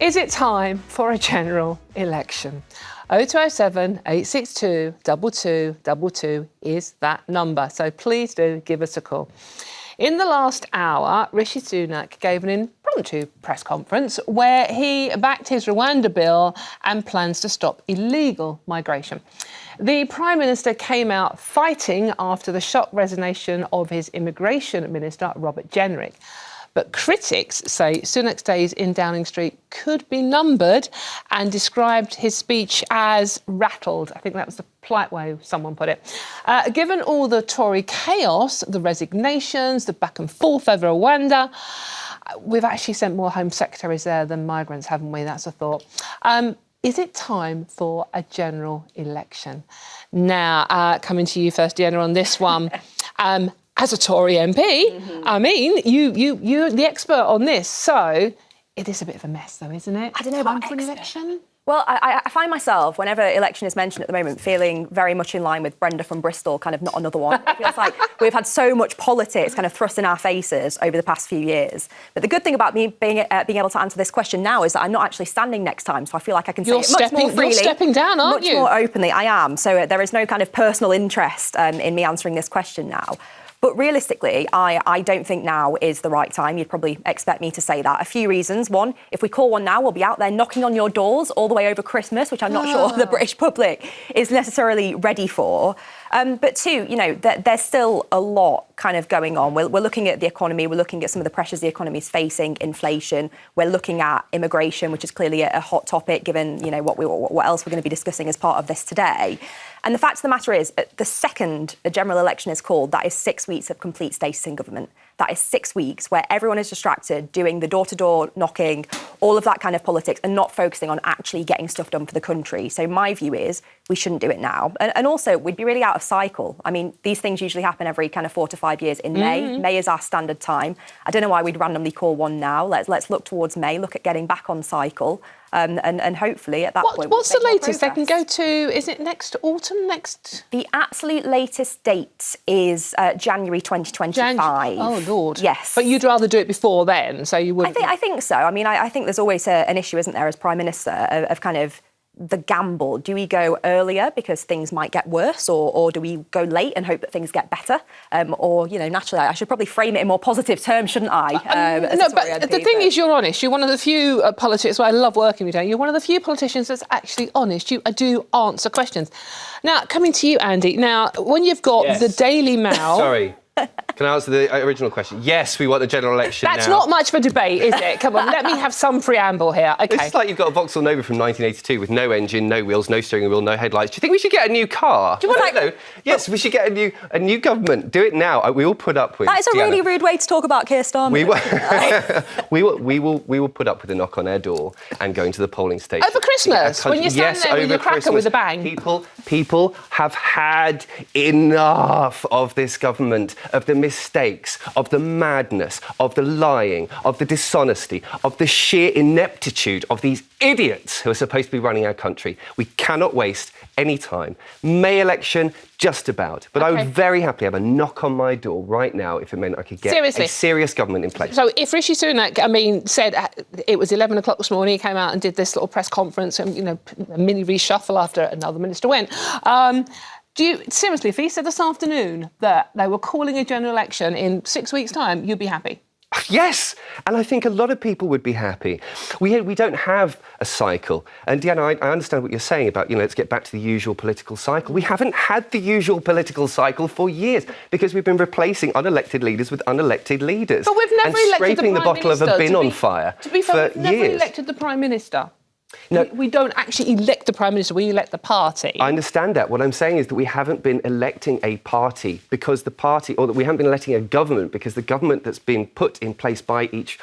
Is it time for a general election? 0207 862 2222 is that number, so please do give us a call. In the last hour, Rishi Sunak gave an impromptu press conference where he backed his Rwanda bill and plans to stop illegal migration. The Prime Minister came out fighting after the shock resignation of his immigration minister, Robert Jenrick. But critics say Sunak's days in Downing Street could be numbered and described his speech as rattled. I think that was the polite way someone put it. Given all the Tory chaos, the resignations, the back and forth over Rwanda, we've actually sent more Home Secretaries there than migrants, haven't we? That's a thought. Is it time for a general election? Now, coming to you first, Dehenna, on this one. As a Tory MP, I mean, you're the expert on this, so it is a bit of a mess, though, isn't it? I don't know about an election. Well, I find myself, whenever election is mentioned at the moment, feeling very much in line with Brenda from Bristol, kind of not another one. It feels like we've had so much politics kind of thrust in our faces over the past few years. But the good thing about me being able to answer this question now is that I'm not actually standing next time, so I feel like I can say it much more freely. You're stepping down, aren't you? Much more openly, I am. So there is no kind of personal interest in me answering this question now. But realistically, I don't think now is the right time. You'd probably expect me to say that. A few reasons. One, if we call one now, we'll be out there knocking on your doors all the way over Christmas, which I'm not sure the British public is necessarily ready for. But two, you know, there's still a lot kind of going on. We're looking at the economy. We're looking at some of the pressures the economy is facing, inflation. We're looking at immigration, which is clearly a hot topic, given, you know, what else we're going to be discussing as part of this today. And the fact of the matter is, the second a general election is called, that is 6 weeks of complete stasis in government. That is 6 weeks where everyone is distracted, doing the door-to-door knocking, all of that kind of politics, and not focusing on actually getting stuff done for the country. So my view is we shouldn't do it now. And also, we'd be really out of cycle. I mean, these things usually happen every kind of 4 to 5 years in May. May is our standard time. I don't know why we'd randomly call one now. Let's look towards May, look at getting back on cycle. And hopefully at that point... What's the latest? They can go to, is it next autumn? The absolute latest date is January 2025. Oh, Lord. Yes. But you'd rather do it before then, so you wouldn't... I think so. I mean, I think there's always an issue, isn't there, as Prime Minister, of kind of the gamble. Do we go earlier because things might get worse, or do we go late and hope that things get better? Or, you know, naturally, I should probably frame it in more positive terms, shouldn't I? No, but the thing is, you're honest. You're one of the few politicians, well, I love working with you, you're one of the few politicians that's actually honest. You do answer questions. Now, coming to you, Andy, now, when you've got the Daily Mail... Sorry. Can I answer the original question? Yes, we want the general election That's not much of a debate, is it? Come on, let me have some preamble here. OK. It's like you've got a Vauxhall Nova from 1982 with no engine, no wheels, no steering wheel, no headlights. Do you think we should get a new car? Do you want to... Yes, we should get a new government. Do it now. We all put up with... That is a really rude way to talk about Keir Starmer. We will put up with a knock on our door and going to the polling station. Over Christmas, when you're standing there with your cracker with a bang. People have had enough of this government, of the mistakes, of the madness, of the lying, of the dishonesty, of the sheer ineptitude of these idiots who are supposed to be running our country. We cannot waste any time. May election, just about. But I would very happily have a knock on my door right now if it meant I could get a serious government in place. So if Rishi Sunak, said it was 11 o'clock this morning, he came out and did this little press conference and, you know, a mini reshuffle after another minister went. Seriously, if he said this afternoon that they were calling a general election in 6 weeks' time, you'd be happy? Yes, and I think a lot of people would be happy. We don't have a cycle. And Dehenna, I understand what you're saying about, you know, let's get back to the usual political cycle. We haven't had the usual political cycle for years because we've been replacing unelected leaders with unelected leaders. But we've never elected scraping the bottle of a bin on fire for years. To be fair, we've never elected the Prime Minister. No, we don't actually elect the Prime Minister, we elect the party. I understand that. What I'm saying is that we haven't been electing a party because the party, or that we haven't been electing a government because the government that's been put in place by each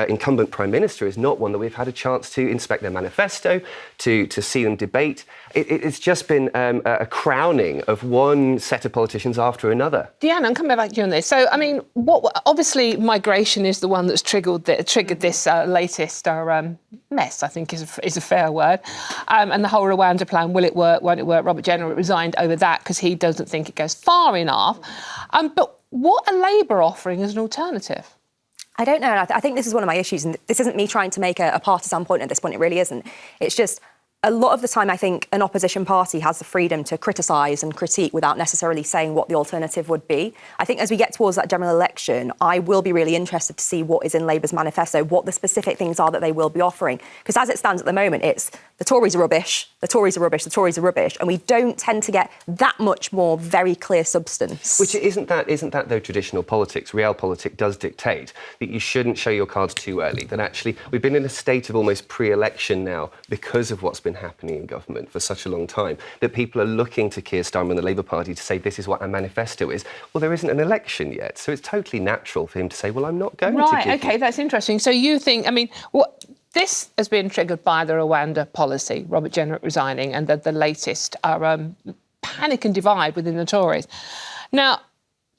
incumbent Prime Minister is not one that we've had a chance to inspect their manifesto, to see them debate. It's just been a crowning of one set of politicians after another. Dehenna, I'm coming back to you on this. So, I mean, obviously migration is the one that's triggered this latest mess, I think is a fair word. And the whole Rwanda plan, will it work, won't it work? Robert Jenrick resigned over that because he doesn't think it goes far enough. But what are Labour offering as an alternative? I don't know. I think this is one of my issues, and this isn't me trying to make a partisan point at this point. It really isn't. It's just a lot of the time I think an opposition party has the freedom to criticise and critique without necessarily saying what the alternative would be. I think as we get towards that general election, I will be really interested to see what is in Labour's manifesto, what the specific things are that they will be offering. Because as it stands at the moment, it's the Tories are rubbish, the Tories are rubbish, the Tories are rubbish, and we don't tend to get that much more very clear substance. Which isn't that though traditional politics? Realpolitik does dictate that you shouldn't show your cards too early, that actually we've been in a state of almost pre-election now because of what's been happening in government for such a long time, that people are looking to Keir Starmer and the Labour Party to say this is what our manifesto is. Well, there isn't an election yet, so it's totally natural for him to say, well, I'm not going to give Right, OK, that's interesting. So you think, I mean, this has been triggered by the Rwanda policy, Robert Jenrick resigning, and the latest panic and divide within the Tories. Now,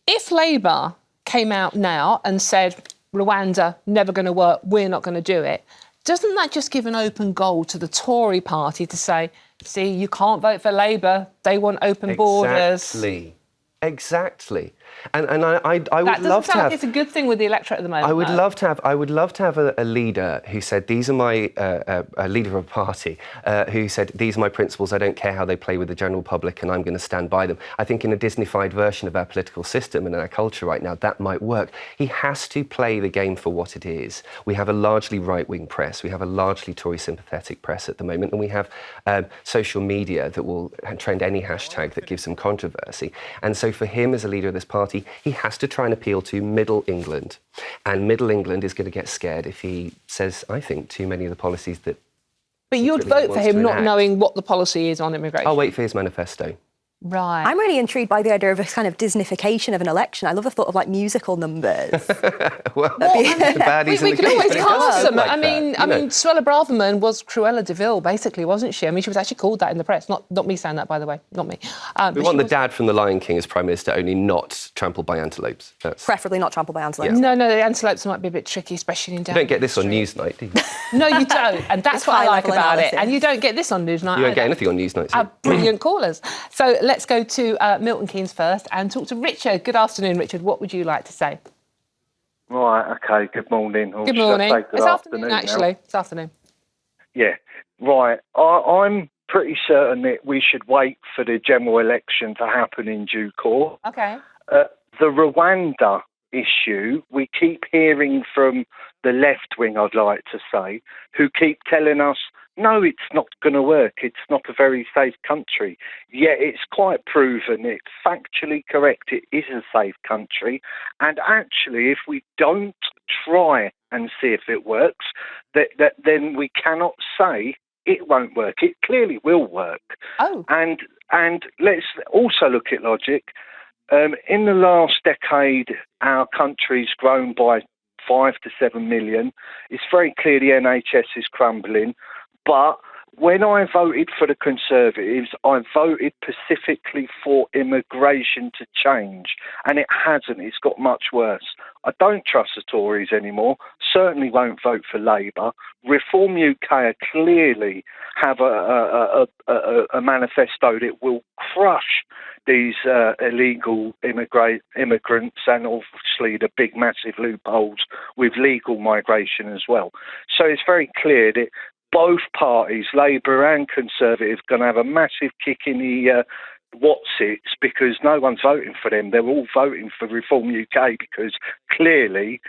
if Labour came out now and said, Rwanda, never going to work, we're not going to do it, doesn't that just give an open goal to the Tory party to say, see, you can't vote for Labour, they want open borders? Exactly. And I would that love to sound have... like it's a good thing with the electorate at the moment. I would love to have a leader who said, these are my... a leader of a party who said, these are my principles, I don't care how they play with the general public and I'm going to stand by them. I think in a Disneyfied version of our political system and our culture right now, that might work. He has to play the game for what it is. We have a largely right-wing press, we have a largely Tory-sympathetic press at the moment, and we have social media that will trend any hashtag that gives some controversy. And so for him as a leader of this party, he has to try and appeal to Middle England. And Middle England is going to get scared if he says, I think, too many of the policies that... But you'd vote for him not knowing what the policy is on immigration? I'll wait for his manifesto. Right. I'm really intrigued by the idea of a kind of Disneyfication of an election. I love the thought of, like, musical numbers. Well, the baddies we and can the always good, cast them. like I mean, Suella Braverman was Cruella de Vil, basically, wasn't she? I mean, she was actually called that in the press. Not me saying that, by the way. Not me. We want the dad from The Lion King as Prime Minister, only not trampled by antelopes. That's... Preferably not trampled by antelopes. No, the antelopes might be a bit tricky, especially in Down. You don't get this on Newsnight, do you? No, you don't. And that's It's what I like high-level about analysis. it. And you don't get this on Newsnight. You don't get anything on Newsnight. Brilliant callers. So let's go to Milton Keynes first and talk to Richard. Good afternoon, Richard. What would you like to say? Right, OK, good morning. Good morning. It's afternoon, actually. It's afternoon. Yeah, right. I'm pretty certain that we should wait for the general election to happen in due course. OK. The Rwanda issue, we keep hearing from the left wing, I'd like to say, who keep telling us, no, it's not going to work. It's not a very safe country. Yet it's quite proven, it's factually correct, it is a safe country. And actually, if we don't try and see if it works, then we cannot say it won't work. It clearly will work. Oh. And let's also look at logic. In the last decade, our country's grown by 5 to 7 million. It's very clear the NHS is crumbling. But when I voted for the Conservatives, I voted specifically for immigration to change. And it hasn't. It's got much worse. I don't trust the Tories anymore. Certainly won't vote for Labour. Reform UK clearly have a manifesto that will crush these illegal immigrants and obviously the big massive loopholes with legal migration as well. So it's very clear that both parties, Labour and Conservative, are going to have a massive kick in the what's-its because no one's voting for them. They're all voting for Reform UK because clearly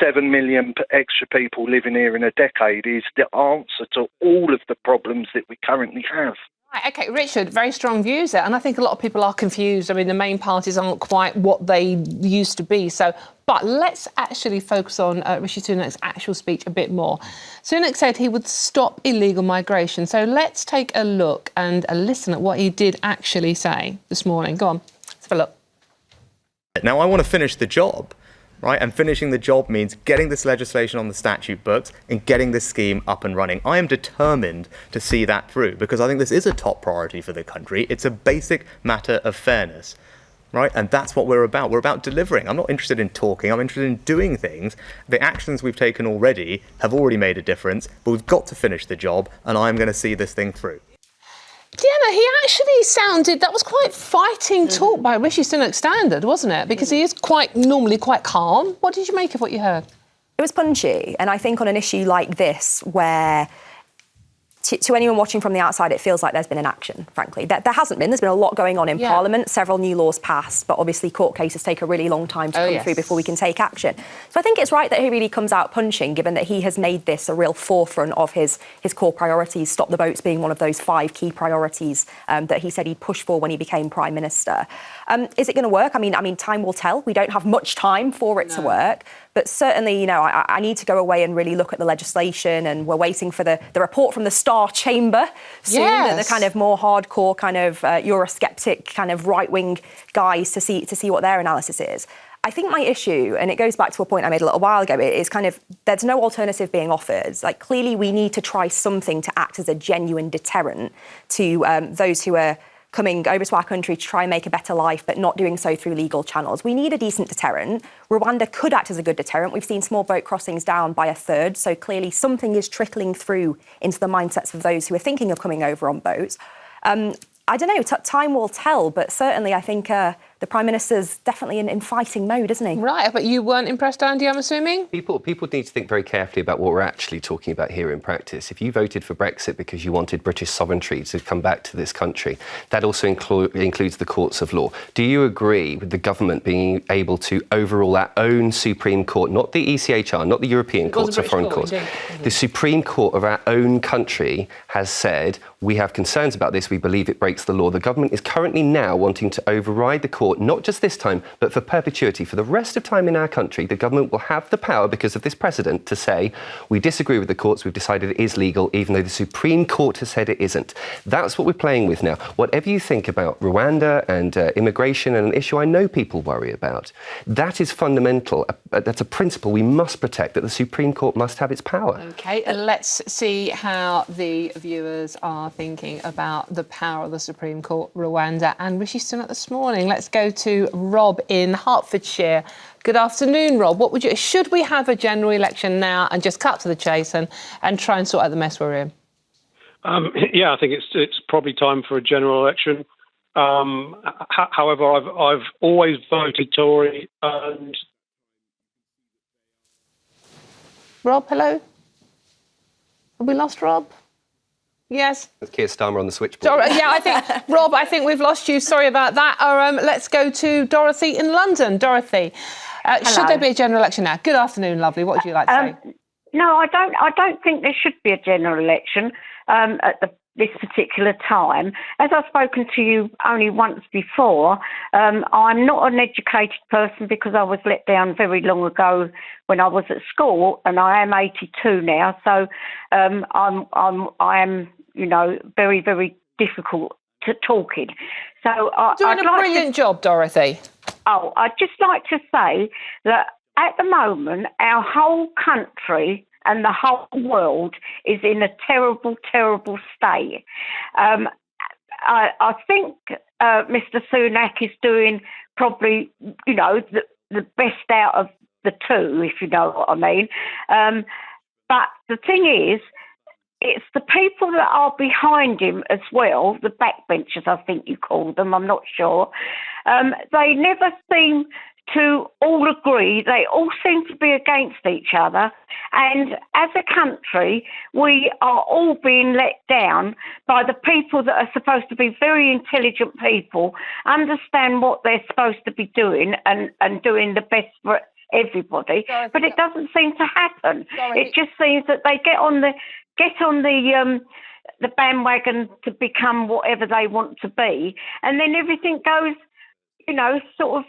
7 million extra people living here in a decade is the answer to all of the problems that we currently have. Right, OK, Richard, very strong views there. And I think a lot of people are confused. I mean, the main parties aren't quite what they used to be. But let's actually focus on Rishi Sunak's actual speech a bit more. Sunak said he would stop illegal migration. So let's take a look and a listen at what he did actually say this morning. Go on, let's have a look. Now, I want to finish the job. Right? And finishing the job means getting this legislation on the statute books and getting this scheme up and running. I am determined to see that through because I think this is a top priority for the country. It's a basic matter of fairness, right? And that's what we're about. We're about delivering. I'm not interested in talking. I'm interested in doing things. The actions we've taken already have already made a difference, but we've got to finish the job and I'm going to see this thing through. Dehenna, he actually sounded, that was quite fighting talk by Rishi Sunak standard, wasn't it? Because he is normally quite calm. What did you make of what you heard? It was punchy. And I think on an issue like this, where to anyone watching from the outside, it feels like there's been inaction, frankly. There hasn't been. There's been a lot going on in Parliament, several new laws passed, but obviously court cases take a really long time to come through before we can take action. So I think it's right that he really comes out punching, given that he has made this a real forefront of his core priorities, stop the boats being one of those 5 key priorities that he said he'd push for when he became Prime Minister. Is it going to work? I mean, time will tell. We don't have much time for it to work. But certainly, you know, I need to go away and really look at the legislation, and we're waiting for the report from the Star Chamber soon, the kind of more hardcore kind of Eurosceptic kind of right-wing guys to see what their analysis is. I think my issue, and it goes back to a point I made a little while ago, is kind of there's no alternative being offered. Like, clearly we need to try something to act as a genuine deterrent to those who are coming over to our country to try and make a better life, but not doing so through legal channels. We need a decent deterrent. Rwanda could act as a good deterrent. We've seen small boat crossings down by a third, so clearly something is trickling through into the mindsets of those who are thinking of coming over on boats. I don't know, time will tell, but certainly I think the Prime Minister's definitely in fighting mode, isn't he? Right, but you weren't impressed, Andy, I'm assuming? People need to think very carefully about what we're actually talking about here in practice. If you voted for Brexit because you wanted British sovereignty to come back to this country, that also includes the courts of law. Do you agree with the government being able to overrule our own Supreme Court, not the ECHR, not the European courts or foreign courts? The Supreme Court of our own country has said, we have concerns about this, we believe it breaks the law. The government is currently now wanting to override the court, not just this time, but for perpetuity. For the rest of time in our country, the government will have the power, because of this precedent, to say, we disagree with the courts, we've decided it is legal, even though the Supreme Court has said it isn't. That's what we're playing with now. Whatever you think about Rwanda and immigration, and an issue I know people worry about, that is fundamental. That's a principle we must protect, that the Supreme Court must have its power. OK, let's see how the viewers are thinking about the power of the Supreme Court, Rwanda and Rishi Sunak this morning. Let's go to Rob in Hertfordshire. Good afternoon, Rob. What would you? Should we have a general election now and just cut to the chase and try and sort out the mess we're in? Yeah, I think it's probably time for a general election. However, I've always voted Tory. And Rob, hello. Have we lost Rob? Yes. With Keir Starmer on the switchboard. Rob, I think we've lost you. Sorry about that. Let's go to Dorothy in London. Dorothy, should there be a general election now? Good afternoon, lovely. What would you like to say? No, I don't think there should be a general election at this particular time. As I've spoken to you only once before, I'm not an educated person because I was let down very long ago when I was at school, and I am 82 now. So I am, you know, very, very difficult to talking. So doing a brilliant job, Dorothy. Oh, I'd just like to say that at the moment, our whole country and the whole world is in a terrible, terrible state. I think Mr. Sunak is doing probably, you know, the best out of the two, if you know what I mean. But the thing is, it's the people that are behind him as well, the backbenchers, I think you call them, I'm not sure. They never seem to all agree. They all seem to be against each other. And as a country, we are all being let down by the people that are supposed to be very intelligent people, understand what they're supposed to be doing and doing the best for everybody. But it doesn't seem to happen. It just seems that they get on the bandwagon to become whatever they want to be, and then everything goes, you know, sort of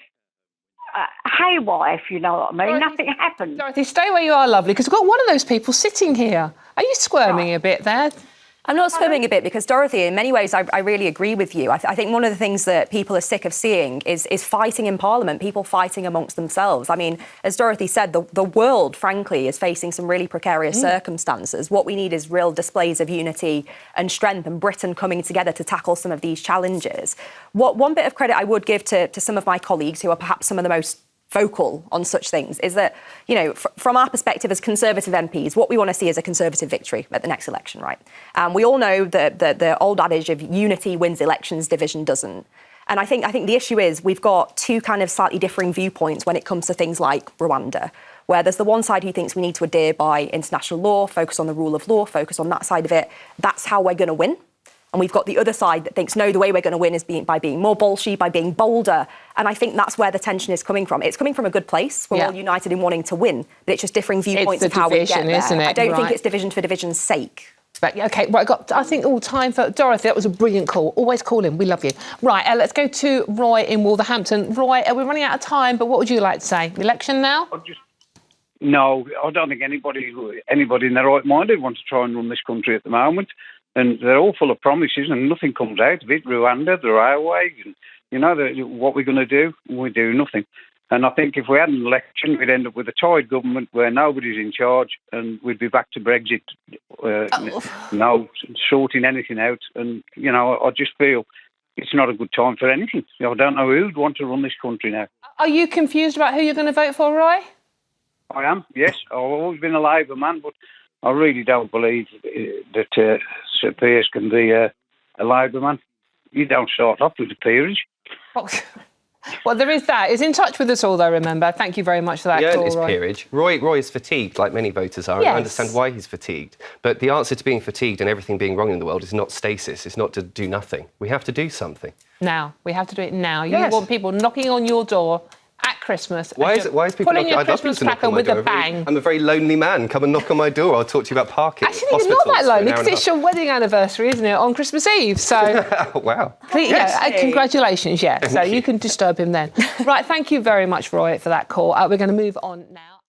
haywire, if you know what I mean. Dorothy, nothing happens. Dorothy, stay where you are, lovely, because we've got one of those people sitting here. Are you squirming a bit there? I'm not squirming a bit because, Dorothy, in many ways, I really agree with you. I think one of the things that people are sick of seeing is fighting in Parliament, people fighting amongst themselves. I mean, as Dorothy said, the world, frankly, is facing some really precarious circumstances. What we need is real displays of unity and strength, and Britain coming together to tackle some of these challenges. One bit of credit I would give to some of my colleagues who are perhaps some of the most vocal on such things is that, you know, from our perspective as Conservative MPs, what we want to see is a Conservative victory at the next election, right? We all know that the old adage of unity wins elections, division doesn't. And I think the issue is we've got two kind of slightly differing viewpoints when it comes to things like Rwanda. where there's the one side who thinks we need to adhere by international law, focus on the rule of law, focus on that side of it. That's how we're going to win. And we've got the other side that thinks, no, the way we're going to win is by being more bolshy, by being bolder. And I think that's where the tension is coming from. It's coming from a good place. We're all united in wanting to win, but it's just differing viewpoints of how we get there. Isn't it? I don't think it's division for division's sake. But, OK, right, I think all time for Dorothy. That was a brilliant call. Always call in. We love you. Right, let's go to Roy in Wolverhampton. Roy, we're running out of time, but what would you like to say? Election now? No, I don't think anybody in their right mind would want to try and run this country at the moment. And they're all full of promises and nothing comes out of it. Rwanda, the railway, and, you know, what we're going to do, we do nothing. And I think if we had an election, we'd end up with a tied government where nobody's in charge and we'd be back to Brexit, no sorting anything out. And, you know, I just feel it's not a good time for anything. I don't know who'd want to run this country now. Are you confused about who you're going to vote for, Roy? I am, yes. I've always been a Labour man, but I really don't believe that Sir Piers can be a Labour man. You don't start off with a peerage. Well, there is that. He's in touch with us all, though, remember. Thank you very much for that call, Roy. Peerage. Roy is fatigued, like many voters are. Yes. I understand why he's fatigued. But the answer to being fatigued and everything being wrong in the world is not stasis. It's not to do nothing. We have to do something. Now. We have to do it now. Yes. You want people knocking on your door at Christmas. Why is people pulling knocking? your I'd love people Christmas to knock cracker on my with door. a bang. I'm a very lonely man. Come and knock on my door. I'll talk to you about parking. Actually, you're not that lonely because it's your wedding anniversary, isn't it, on Christmas Eve? So, wow. Congratulations, yeah. So you can disturb him then. Right, thank you very much, Roy, for that call. We're going to move on now.